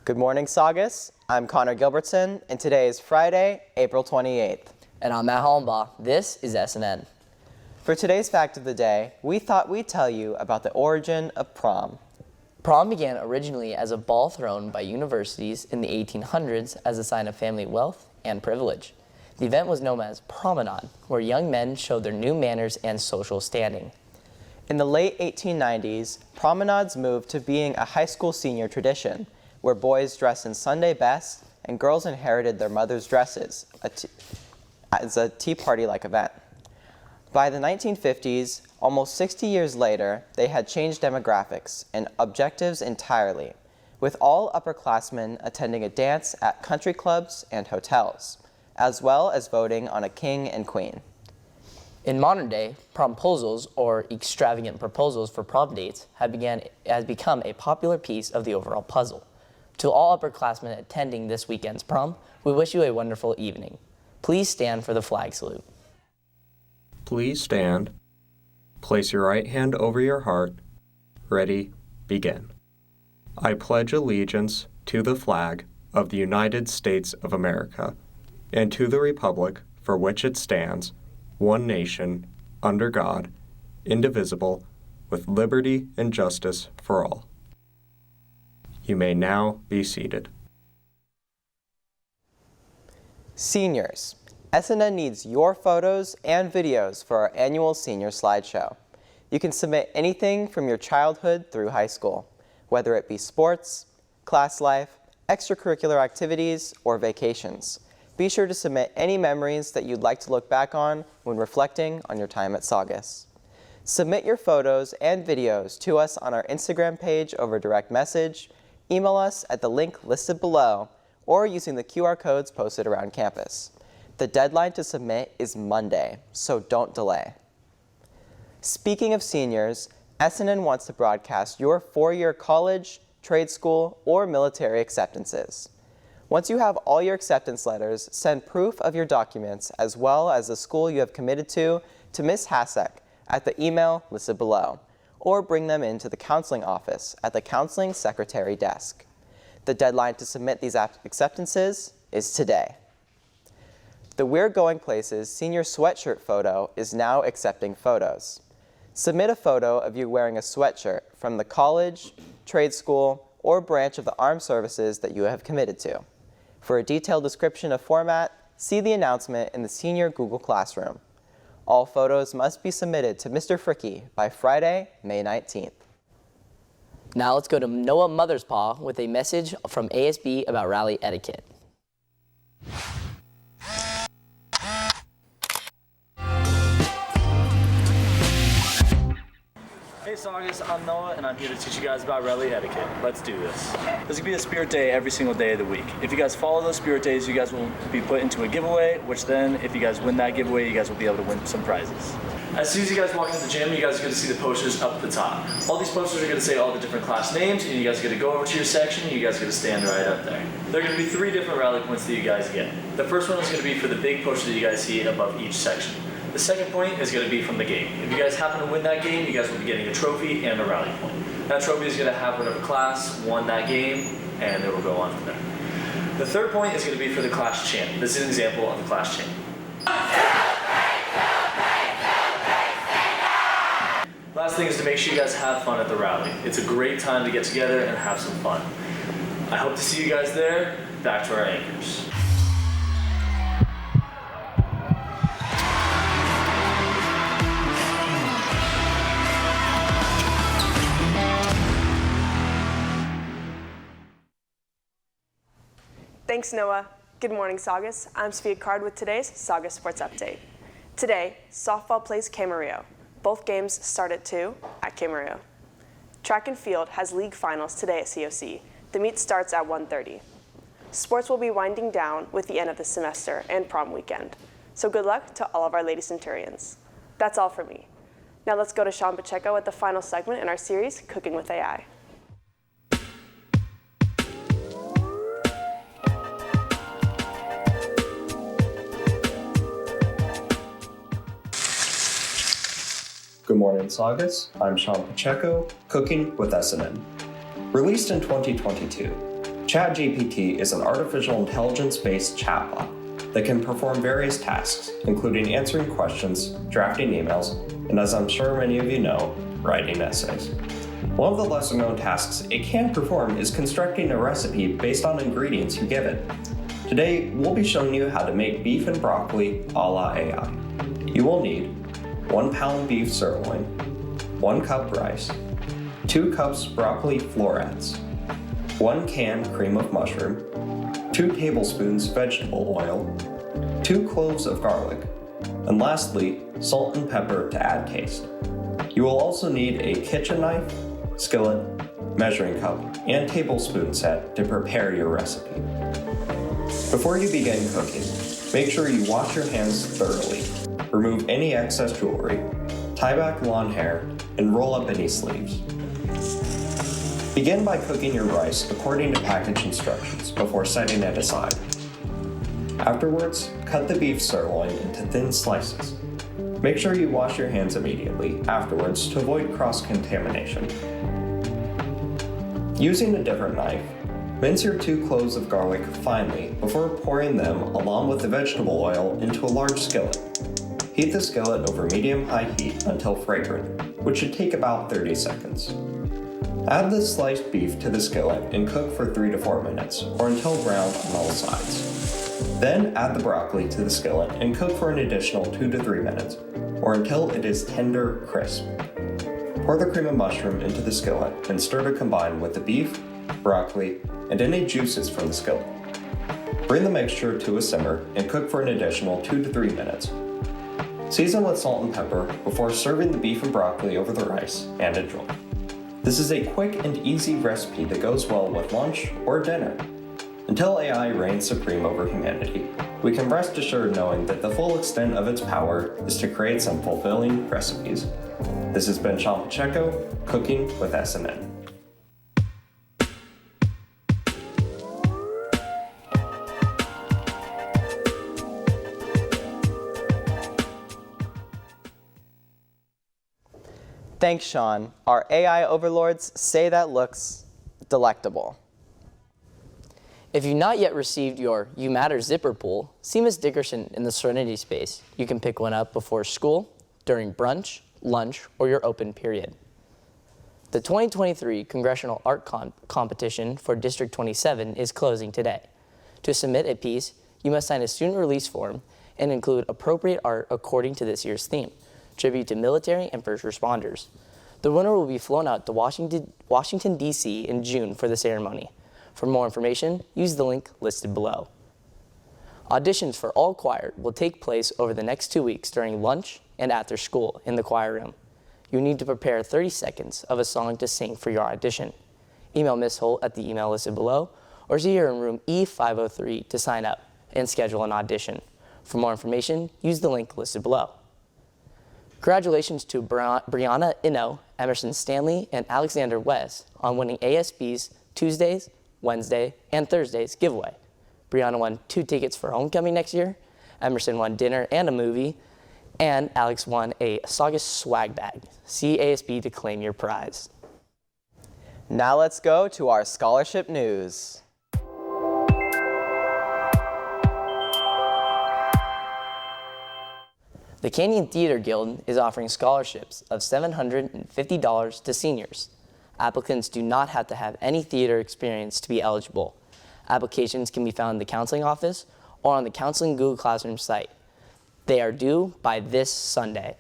Good morning, Saugus. I'm Connor Gilbertson, and today is Friday, April 28th. And I'm Matt Hollenbaugh. This is SNN. For today's fact of the day, we thought we'd tell you about the origin of prom. Prom began originally as a ball thrown by universities in the 1800s as a sign of family wealth and privilege. The event was known as promenade, where young men showed their new manners and social standing. In the late 1890s, promenades moved to being a high school senior tradition, where boys dressed in Sunday best and girls inherited their mother's dresses as a tea party-like event. By the 1950s, almost 60 years later, they had changed demographics and objectives entirely, with all upperclassmen attending a dance at country clubs and hotels, as well as voting on a king and queen. In modern day, promposals, or extravagant proposals for prom dates, has become a popular piece of the overall puzzle. To all upperclassmen attending this weekend's prom, we wish you a wonderful evening. Please stand for the flag salute. Please stand. Place your right hand over your heart. Ready, begin. I pledge allegiance to the flag of the United States of America and to the republic for which it stands, one nation, under God, indivisible, with liberty and justice for all. You may now be seated. Seniors, SNN needs your photos and videos for our annual senior slideshow. You can submit anything from your childhood through high school, whether it be sports, class life, extracurricular activities, or vacations. Be sure to submit any memories that you'd like to look back on when reflecting on your time at Saugus. Submit your photos and videos to us on our Instagram page over direct message, email us at the link listed below, or using the QR codes posted around campus. The deadline to submit is Monday, so don't delay. Speaking of seniors, SNN wants to broadcast your four-year college, trade school, or military acceptances. Once you have all your acceptance letters, send proof of your documents as well as the school you have committed to Ms. Hasek at the email listed below, or bring them into the counseling office at the counseling secretary desk. The deadline to submit these acceptances is today. The We're Going Places senior sweatshirt photo is now accepting photos. Submit a photo of you wearing a sweatshirt from the college, trade school, or branch of the armed services that you have committed to. For a detailed description of format, see the announcement in the senior Google Classroom. All photos must be submitted to Mr. Fricky by Friday, May 19th. Now let's go to Noah Motherspaw with a message from ASB about rally etiquette. Hey Saugus, I'm Noah and I'm here to teach you guys about rally etiquette. Let's do this. There's gonna be a spirit day every single day of the week. If you guys follow those spirit days, you guys will be put into a giveaway, which then, if you guys win that giveaway, you guys will be able to win some prizes. As soon as you guys walk into the gym, you guys are gonna see the posters up at the top. All these posters are gonna say all the different class names, and you guys are gonna go over to your section, and you guys are gonna stand right up there. There are gonna be 3 different rally points that you guys get. The first one is gonna be for the big poster that you guys see above each section. The second point is going to be from the game. If you guys happen to win that game, you guys will be getting a trophy and a rally point. That trophy is going to have whatever class won that game, and it will go on from there. The third point is going to be for the class chant. This is an example of the class chant. Last thing is to make sure you guys have fun at the rally. It's a great time to get together and have some fun. I hope to see you guys there. Back to our anchors. Thanks, Noah. Good morning, Saugus. I'm Sophia Card with today's Saugus Sports Update. Today, softball plays Camarillo. Both games start at 2 at Camarillo. Track and field has league finals today at COC. The meet starts at 1:30. Sports will be winding down with the end of the semester and prom weekend. So good luck to all of our Lady Centurions. That's all for me. Now let's go to Sean Pacheco with the final segment in our series, Cooking with AI. Good morning, Saugus. I'm Sean Pacheco, Cooking with SNN. Released in 2022, ChatGPT is an artificial intelligence-based chatbot that can perform various tasks, including answering questions, drafting emails, and as I'm sure many of you know, writing essays. One of the lesser-known tasks it can perform is constructing a recipe based on ingredients you give it. Today, we'll be showing you how to make beef and broccoli a la AI. You will need 1 pound beef sirloin, 1 cup rice, 2 cups broccoli florets, 1 can cream of mushroom, 2 tablespoons vegetable oil, 2 cloves of garlic, and lastly, salt and pepper to add taste. You will also need a kitchen knife, skillet, measuring cup, and tablespoon set to prepare your recipe. Before you begin cooking, make sure you wash your hands thoroughly, remove any excess jewelry, tie back lawn hair, and roll up any sleeves. Begin by cooking your rice according to package instructions before setting it aside. Afterwards, cut the beef sirloin into thin slices. Make sure you wash your hands immediately afterwards to avoid cross-contamination. Using a different knife, mince your 2 cloves of garlic finely before pouring them along with the vegetable oil into a large skillet. Heat the skillet over medium-high heat until fragrant, which should take about 30 seconds. Add the sliced beef to the skillet and cook for 3 to 4 minutes, or until brown on all sides. Then add the broccoli to the skillet and cook for an additional 2 to 3 minutes, or until it is tender crisp. Pour the cream of mushroom into the skillet and stir to combine with the beef, broccoli, and any juices from the skillet. Bring the mixture to a simmer and cook for an additional 2 to 3 minutes. Season with salt and pepper before serving the beef and broccoli over the rice, and enjoy. This is a quick and easy recipe that goes well with lunch or dinner. Until AI reigns supreme over humanity, we can rest assured knowing that the full extent of its power is to create some fulfilling recipes. This has been Sean Pacheco, Cooking with SNN. Thanks, Sean. Our AI overlords say that looks delectable. If you've not yet received your You Matter zipper pull, see Ms. Dickerson in the Serenity Space. You can pick one up before school, during brunch, lunch, or your open period. The 2023 Congressional Art Competition for District 27 is closing today. To submit a piece, you must sign a student release form and include appropriate art according to this year's theme, tribute to military and first responders. The winner will be flown out to Washington, D.C. in June for the ceremony. For more information, use the link listed below. Auditions for all choir will take place over the next 2 weeks during lunch and after school in the choir room. You need to prepare 30 seconds of a song to sing for your audition. Email Ms. Holt at the email listed below or see her in room E503 to sign up and schedule an audition. For more information, use the link listed below. Congratulations to Brianna Inno, Emerson Stanley, and Alexander West on winning ASB's Tuesdays, Wednesday, and Thursdays giveaway. Brianna won 2 tickets for homecoming next year, Emerson won dinner and a movie, and Alex won a Saugus swag bag. See ASB to claim your prize. Now let's go to our scholarship news. The Canyon Theater Guild is offering scholarships of $750 to seniors. Applicants do not have to have any theater experience to be eligible. Applications can be found in the counseling office or on the Counseling Google Classroom site. They are due by this Sunday.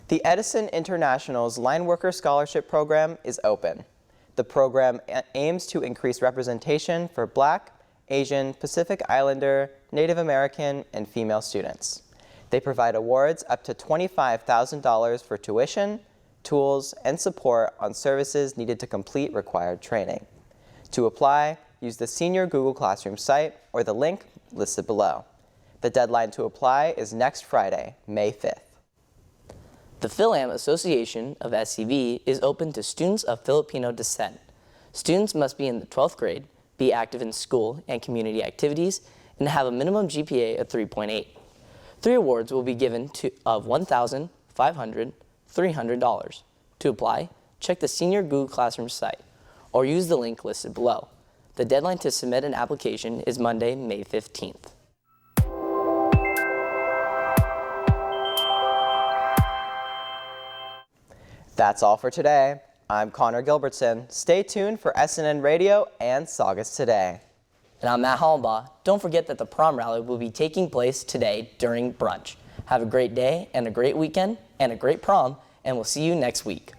The Edison International's Line Worker Scholarship Program is open. The program aims to increase representation for Black, Asian, Pacific Islander, Native American, and female students. They provide awards up to $25,000 for tuition, tools, and support on services needed to complete required training. To apply, use the Senior Google Classroom site or the link listed below. The deadline to apply is next Friday, May 5th. The Philam Association of SCV is open to students of Filipino descent. Students must be in the 12th grade, be active in school and community activities, and have a minimum GPA of 3.8. 3 awards will be given of $1,500, $300. To apply, check the Senior Google Classroom site or use the link listed below. The deadline to submit an application is Monday, May 15th. That's all for today. I'm Connor Gilbertson. Stay tuned for SNN Radio and Saugus Today. And I'm Matt Hollenbaugh. Don't forget that the prom rally will be taking place today during brunch. Have a great day and a great weekend and a great prom, and we'll see you next week.